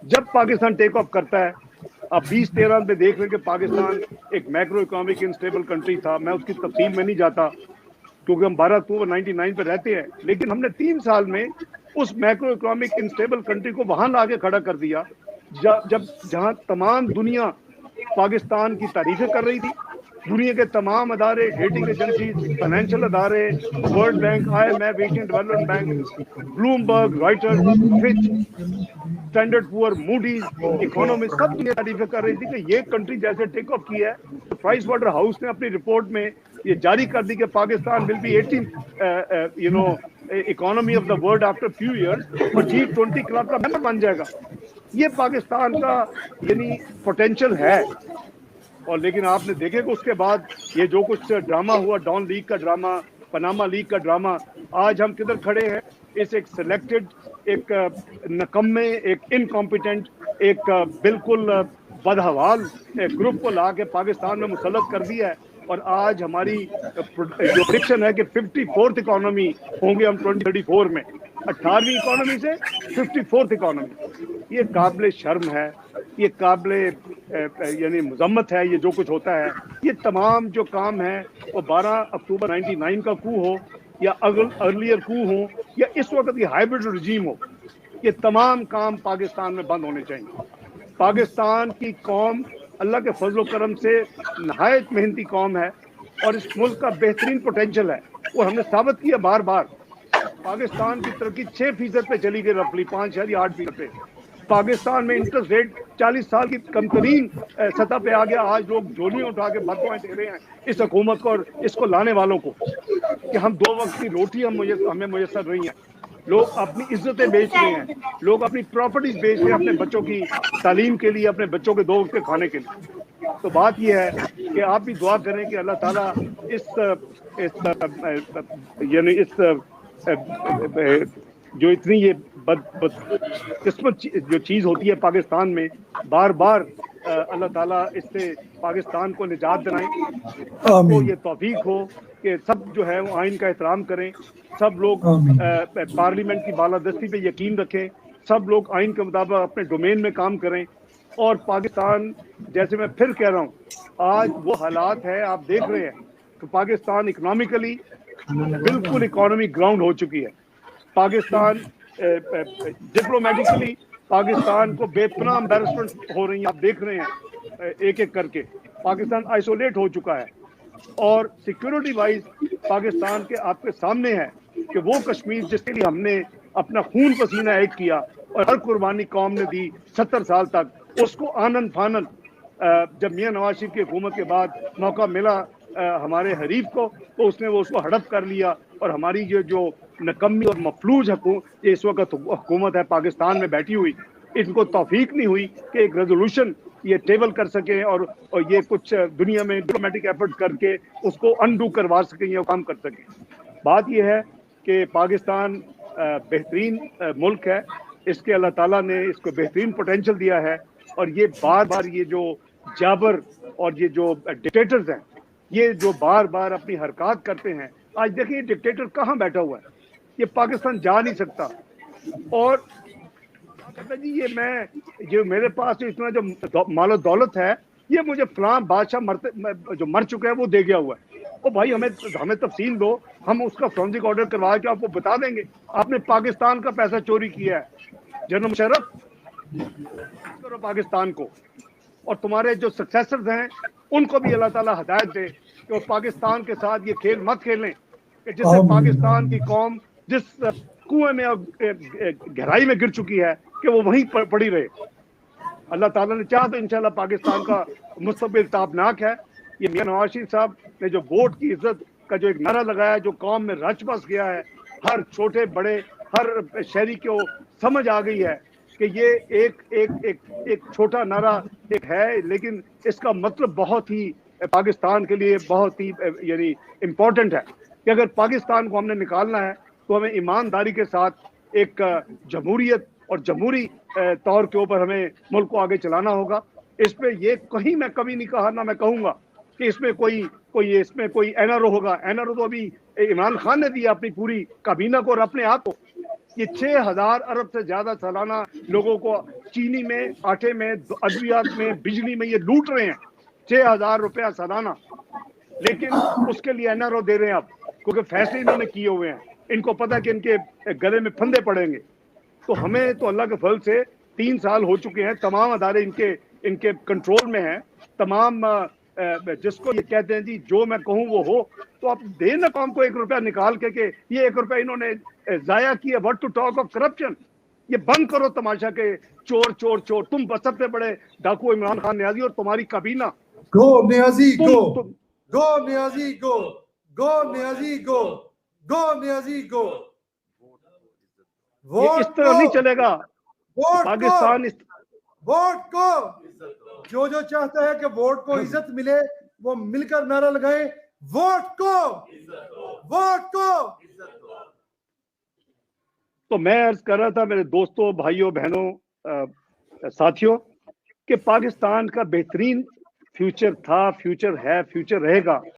जब Pakistan take off करता है, आप 2013 में देख रहे हैं कि पाकिस्तान एक मैक्रो इकोनॉमिक इनस्टेबल कंट्री था। मैं उसकी तफसील में नहीं जाता क्योंकि हम 12 अक्टूबर 99 पे रहते हैं, लेकिन हमने 3 साल में उस मैक्रो इकोनॉमिक इनस्टेबल कंट्री को वहां लाके खड़ा कर दिया जब जहां तमाम दुनिया पाकिस्तान की तारीफें कर रही थी। दुनिया के तमाम अदारे, रेटिंग एजेंसी, फाइनेंशियल अदारे, world bank, IMF, Asian development bank, Bloomberg, Reuters, Fitch, standard poor, Moody's, economist, सब दुनिया तारीफें कर रही थी कि ये कंट्री जैसे टेक ऑफ किया है। तो प्राइस वाटर हाउस ने अपनी रिपोर्ट में ये जारी कर दी कि Pakistan will be 18 economy of the world after few years और G20 क्लब का मेंबर बन जाएगा। ये पाकिस्तान का यानी पोटेंशियल है। और लेकिन आपने देखे कि उसके बाद ये जो कुछ ड्रामा हुआ, डॉन लीग का ड्रामा, पनामा लीग का ड्रामा, आज हम किधर खड़े हैं? इस एक सिलेक्टेड, एक नकम्मे, एक इनकॉम्पिटेंट, एक बिल्कुल बदहवाल ग्रुप को ला के पाकिस्तान में मुसल्लत कर दिया है। और आज हमारी जो प्रेडिक्शन है कि 54th इकोनॉमी होंगे हम 2034 में, 18वीं इकोनॉमी से 54th इकोनॉमी। ये काबिल शर्म है, ये काबिल यानी मजम्मत है। ये जो कुछ होता है, ये तमाम जो काम है वो 12 अक्टूबर 99 का कू हो या अर्लियर कू हो या इस वक्त की हाइब्रिड रजीम हो, ये तमाम काम पाकिस्तान में बंद होने चाहिए। पाकिस्तान की कौम अल्लाह के फजल करम से नहायत मेहनती कौम है और इस मुल्क का बेहतरीन पोटेंशियल है। वो हमने साबित किया बार बार। पाकिस्तान की तरक्की 6% पे चली गई, रफली 5 या 8% पे। पाकिस्तान में इंटरेस्ट रेट 40 साल की कमतरीन सतह पे आ गया। आज लोग झोलियां उठा के बदुआएं दे रहे हैं इस हुकूमत को और इसको लाने वालों को कि हम 2 वक्त की रोटी हमें मुयसर नहीं है। लोग अपनी इज्जतें बेच रहे हैं, लोग अपनी प्रॉपर्टीज बेच रहे हैं अपने बच्चों की तालीम के लिए, अपने बच्चों के 2 वक्त के खाने के लिए। तो बात यह है कि आप भी दुआ करें कि अल्लाह ताला यानी जो इतनी ये बदकिस्मत जो चीज़ होती है पाकिस्तान में, बार बार अल्लाह ताला इससे पाकिस्तान को निजात दिलाएं। सबको ये तौफीक हो कि सब जो है वो आइन का एहतराम करें, सब लोग पार्लियामेंट की बालादस्ती पे यकीन रखें, सब लोग आइन के मुताबिक अपने डोमेन में काम करें। और पाकिस्तान, जैसे मैं फिर कह रहा हूँ, आज वो हालात है, आप देख रहे हैं कि पाकिस्तान इकोनॉमिकली बिल्कुल इकोनॉमी ग्राउंड हो चुकी है। पाकिस्तान डिप्लोमेटिकली पाकिस्तान को बेपनाह एम्बैरसमेंट हो रही है, आप देख रहे हैं एक एक करके। पाकिस्तान आइसोलेट हो चुका है और सिक्योरिटी वाइज पाकिस्तान के आपके सामने है कि वो कश्मीर जिसके लिए हमने अपना खून पसीना एक किया और हर कुर्बानी कौम ने दी 70 साल तक, उसको आनन फानन जब मियां नवाज शरीफ की हुकूमत के बाद मौका मिला हमारे हरीफ को, तो उसने वो उसको हड़प कर लिया। और हमारी ये जो नकम्मी और मफलूज इस वक्त हुकूमत है पाकिस्तान में बैठी हुई, इनको तौफीक नहीं हुई कि एक रेजोल्यूशन ये टेबल कर सकें और ये कुछ दुनिया में डिप्लोमेटिक एफर्ट करके उसको अनडू करवा सकें या काम कर सकें। बात यह है कि पाकिस्तान बेहतरीन मुल्क है, इसके अल्लाह ताला ने इसको बेहतरीन पोटेंशियल दिया है। और ये बार बार ये जो जाबर और ये जो डिक्टेटर्स हैं, ये जो बार बार अपनी हरकत करते हैं, आज देखिए डिक्टेटर कहाँ बैठा हुआ है, ये पाकिस्तान जा नहीं सकता। और कहता जी ये मेरे पास इतना जो मालो दौलत है, ये मुझे फलां बादशाह जो मर चुका है वो दे गया हुआ है। ओ भाई, हमें तफसील दो, हम उसका फॉरेंसिक ऑर्डर करवा के आपको बता देंगे। आपने पाकिस्तान का पैसा चोरी किया है, जनरल मुशर्रफ करो पाकिस्तान को, और तुम्हारे जो सक्सेसर्स हैं उनको भी अल्लाह ताला हिदायत दे कि वो पाकिस्तान के साथ ये खेल मत खेलें कि जिससे पाकिस्तान की कौम जिस कुएं में गहराई में गिर चुकी है कि वो वहीं पड़ी रहे। अल्लाह ताला ने चाहा तो इंशाल्लाह पाकिस्तान का मुस्तकबिल ताबनाक है। ये मियां नवाज शरीफ साहब ने जो वोट की इज्जत का जो एक नारा लगाया, जो कौम में रच बस गया है, हर छोटे बड़े हर शहरी को समझ आ गई है कि ये एक छोटा नारा एक है, लेकिन इसका मतलब बहुत ही पाकिस्तान के लिए बहुत ही यानी इम्पोर्टेंट है कि अगर पाकिस्तान को हमने निकालना है तो हमें ईमानदारी के साथ एक जमहूरियत और जमहूरी तौर के ऊपर हमें मुल्क को आगे चलाना होगा। इस पे ये कहीं मैं कभी नहीं कहा, ना मैं कहूँगा कि इसमें कोई एनआरओ होगा। एनआरओ तो अभी इमरान खान ने दिया अपनी पूरी काबीना को और अपने आप को। یہ 6,000 ارب سے زیادہ سالانہ لوگوں کو چینی میں، آٹے میں، ادویات میں، بجلی میں یہ لوٹ رہے ہیں، 6,000 روپیہ سالانہ. لیکن اس کے لیے NRO دے رہے ہیں آپ، کیونکہ فیصلے انہوں نے کیے ہوئے ہیں. ان کو پتا کہ ان کے گلے میں پھندے پڑیں گے. تو ہمیں تو اللہ کے فضل سے 3 سال ہو چکے ہیں، تمام ادارے ان کے کنٹرول میں ہیں، تمام جس کو یہ کہتے ہیں جی جو میں کہوں وہ ہو. تو آپ دیں نا قوم کو 1 روپیہ نکال کے کہ یہ 1 روپیہ انہوں نے ضائع کیا. What to talk of corruption. یہ بند کرو تماشا کے چور چور چور. تم سب سے بڑے ڈاکو عمران خان نیازی اور تمہاری کابینہ. گو نیازی گو، تم گو نیازی گو، گو نیازی گو، گو نیازی گو. یہ اس ووٹ طرح کو، نہیں چلے گا. ووٹ پاکستان کو، ووٹ کو. جو چاہتا ہے کہ ووٹ کو عزت ملے وہ مل کر نعرہ لگائیں، ووٹ کو، ووٹ کو. تو میں عرض کر رہا تھا میرے دوستوں، بھائیوں، بہنوں، ساتھیوں، کہ پاکستان کا بہترین فیوچر تھا، فیوچر ہے، فیوچر رہے گا